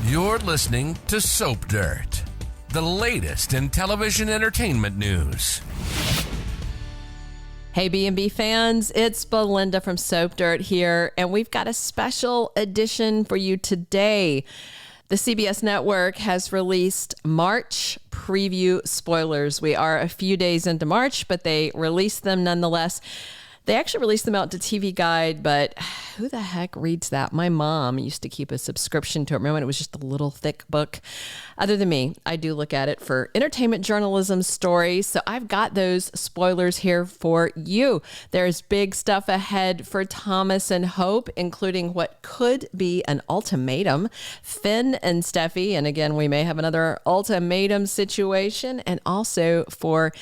You're listening to Soap Dirt, the latest in television entertainment news. Hey, B&B fans, it's Belinda from Soap Dirt here, and we've got a special edition for you today. The CBS network has released March preview spoilers. We are a few days into March, but they released them nonetheless. They actually released them out to TV Guide, but who the heck reads that? My mom used to keep a subscription to it. Remember when it was just a little thick book? Other than me, I do look at it for entertainment journalism stories. So I've got those spoilers here for you. There's big stuff ahead for Thomas and Hope, including what could be an ultimatum. Finn and Steffy, and again, we may have another ultimatum situation, and also for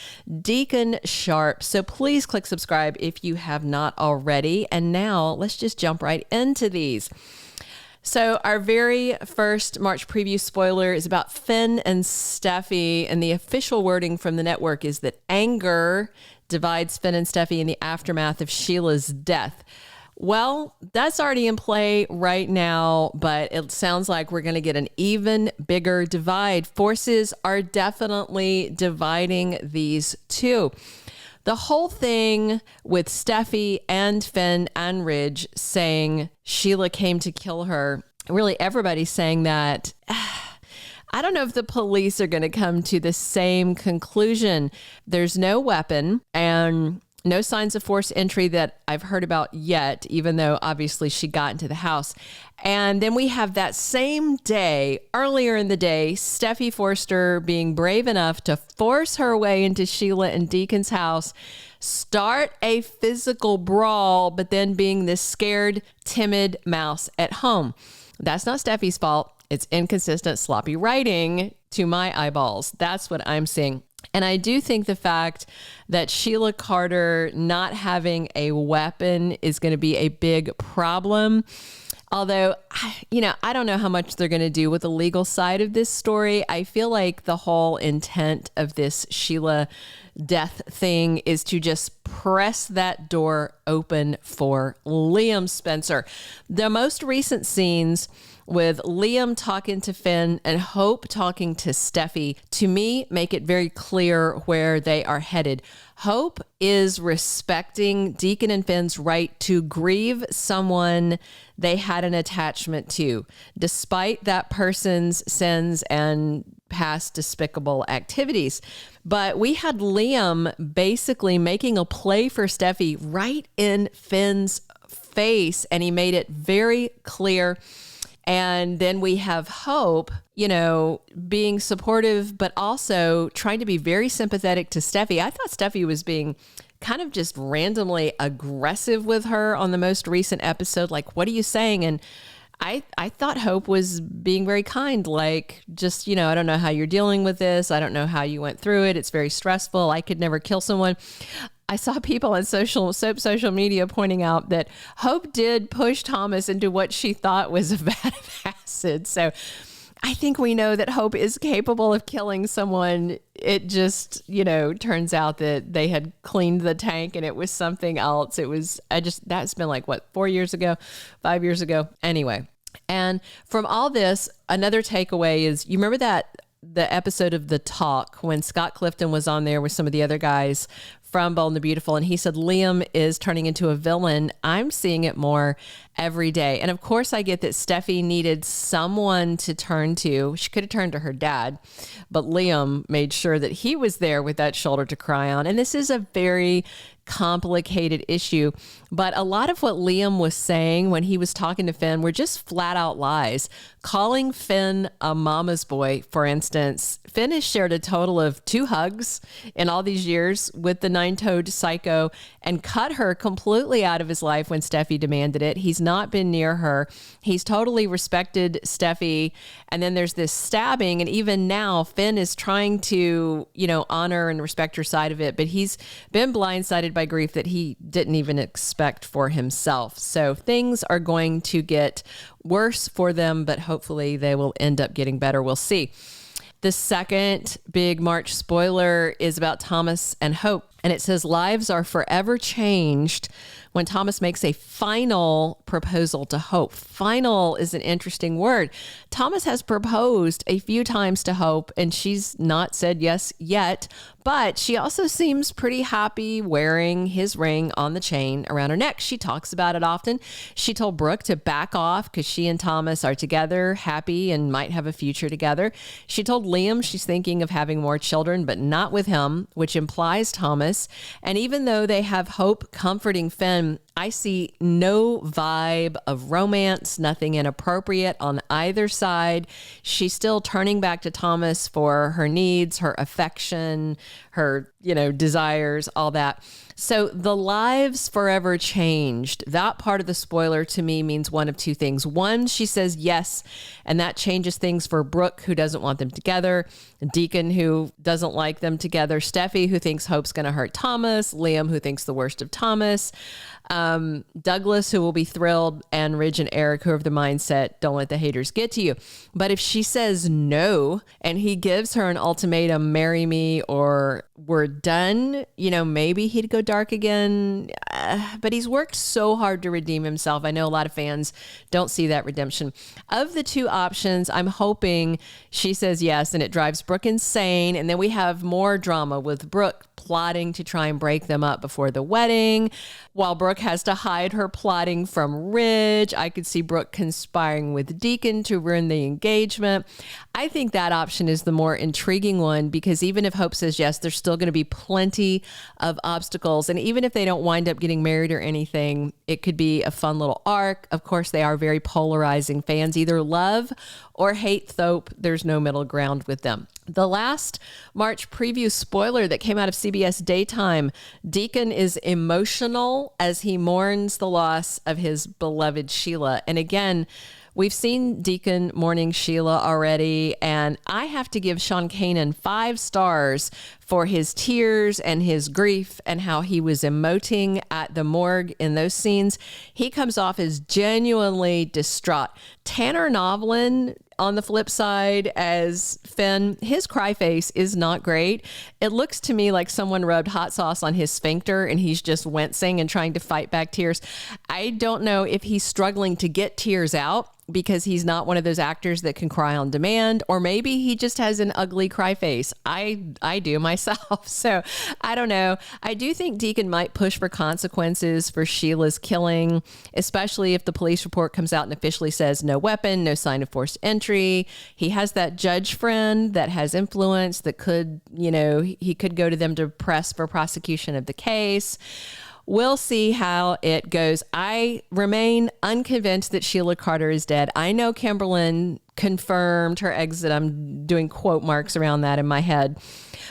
Deacon Sharpe. So please click subscribe if you have not already. And now let's just jump right into these. So our very first March preview spoiler is about Finn and Steffy, and the official wording from the network is that anger divides Finn and Steffy in the aftermath of Sheila's death. Well, that's already in play right now, but it sounds like we're going to get an even bigger divide. Forces are definitely dividing these two. The whole thing with Steffy and Finn and Ridge saying Sheila came to kill her, really everybody's saying that. I don't know if the police are going to come to the same conclusion. There's no weapon and no signs of forced entry that I've heard about yet, even though obviously she got into the house. And then we have that same day, earlier in the day, Steffy Forrester being brave enough to force her way into Sheila and Deacon's house, start a physical brawl, but then being this scared, timid mouse at home. That's not Steffy's fault. It's inconsistent, sloppy writing to my eyeballs. That's what I'm seeing. And I do think the fact that Sheila Carter not having a weapon is going to be a big problem. Although, I don't know how much they're going to do with the legal side of this story. I feel like the whole intent of this Sheila death thing is to just press that door open for Liam Spencer. The most recent scenes with Liam talking to Finn and Hope talking to Steffy, to me, make it very clear where they are headed. Hope is respecting Deacon and Finn's right to grieve someone they had an attachment to, despite that person's sins and past despicable activities. But we had Liam basically making a play for Steffy right in Finn's face, and he made it very clear. And then we have Hope, being supportive, but also trying to be very sympathetic to Steffy. I thought Steffy was being kind of just randomly aggressive with her on the most recent episode. Like, what are you saying? And I thought Hope was being very kind, like, just, I don't know how you're dealing with this. I don't know how you went through it. It's very stressful. I could never kill someone. I saw people on social media pointing out that Hope did push Thomas into what she thought was a vat of acid. So I think we know that Hope is capable of killing someone. It just, turns out that they had cleaned the tank and it was something else. That's been 4 years ago, 5 years ago. Anyway. And from all this, another takeaway is, you remember the episode of The Talk when Scott Clifton was on there with some of the other guys from Bold and the Beautiful, and he said Liam is turning into a villain. I'm seeing it more every day. And of course, I get that Steffy needed someone to turn to. She could have turned to her dad, but Liam made sure that he was there with that shoulder to cry on. And this is a very complicated issue, but a lot of what Liam was saying when he was talking to Finn were just flat out lies. Calling Finn a mama's boy, for instance. Finn has shared a total of 2 hugs in all these years with the 9-toed psycho and cut her completely out of his life when Steffy demanded it. He's not been near her. He's totally respected Steffy. And then there's this stabbing. And even now, Finn is trying to, honor and respect her side of it. But he's been blindsided by grief that he didn't even expect for himself. So things are going to get worse for them, but hopefully they will end up getting better. We'll see. The second big March spoiler is about Thomas and Hope. And it says lives are forever changed when Thomas makes a final proposal to Hope. Final is an interesting word. Thomas has proposed a few times to Hope, and she's not said yes yet, but she also seems pretty happy wearing his ring on the chain around her neck. She talks about it often. She told Brooke to back off because she and Thomas are together, happy, and might have a future together. She told Liam she's thinking of having more children, but not with him, which implies Thomas. And even though they have Hope comforting Finn, I see no vibe of romance, nothing inappropriate on either side. She's still turning back to Thomas for her needs, her affection, her, desires, all that. So the lives forever changed. That part of the spoiler to me means one of two things. One, she says yes, and that changes things for Brooke, who doesn't want them together, Deacon, who doesn't like them together, Stephie, who thinks Hope's going to hurt Thomas, Liam, who thinks the worst of Thomas, Douglas, who will be thrilled, and Ridge and Eric, who have the mindset, don't let the haters get to you. But if she says no, and he gives her an ultimatum, marry me or we're done, maybe he'd go dark again. But he's worked so hard to redeem himself. I know a lot of fans don't see that redemption. Of the two options, I'm hoping she says yes, and it drives Brooke insane. And then we have more drama with Brooke plotting to try and break them up before the wedding, while Brooke has to hide her plotting from Ridge. I could see Brooke conspiring with Deacon to ruin the engagement. I think that option is the more intriguing one, because even if Hope says yes, there's still going to be plenty of obstacles. And even if they don't wind up getting married or anything, it could be a fun little arc. Of course, they are very polarizing. Fans either love or hate Thope. There's no middle ground with them. The last March preview spoiler that came out of CBS Daytime, Deacon is emotional as he mourns the loss of his beloved Sheila. And again, we've seen Deacon mourning Sheila already, and I have to give Sean Kanan 5 stars for his tears and his grief and how he was emoting at the morgue in those scenes. He comes off as genuinely distraught. Tanner Novlan, on the flip side, as Finn, his cry face is not great. It looks to me like someone rubbed hot sauce on his sphincter and he's just wincing and trying to fight back tears. I don't know if he's struggling to get tears out because he's not one of those actors that can cry on demand, or maybe he just has an ugly cry face. I do myself. So I don't know. I do think Deacon might push for consequences for Sheila's killing, especially if the police report comes out and officially says no weapon, no sign of forced entry. He has that judge friend that has influence that could, he could go to them to press for prosecution of the case. We'll see how it goes. I remain unconvinced that Sheila Carter is dead. I know Kimberlin confirmed her exit. I'm doing quote marks around that in my head.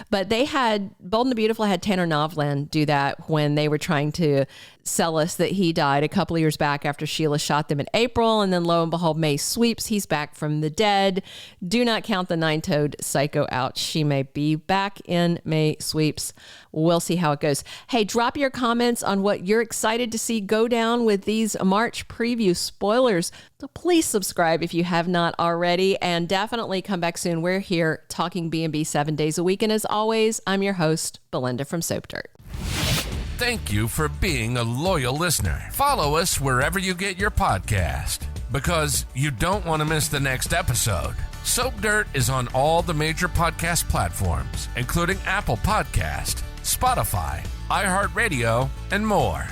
But they had, Bold and the Beautiful had Tanner Novlan do that when they were trying to sell us that he died a couple of years back after Sheila shot them in April. And then lo and behold, May sweeps. He's back from the dead. Do not count the 9-toed psycho out. She may be back in May sweeps. We'll see how it goes. Hey, drop your comments on what you're excited to see go down with these March preview spoilers. So please subscribe if you have not already, and definitely come back soon. We're here talking B&B 7 days a week. And as always, I'm your host, Belinda from Soap Dirt. Thank you for being a loyal listener. Follow us wherever you get your podcast, because you don't want to miss the next episode. Soap Dirt is on all the major podcast platforms, including Apple Podcast, Spotify, iHeartRadio, and more.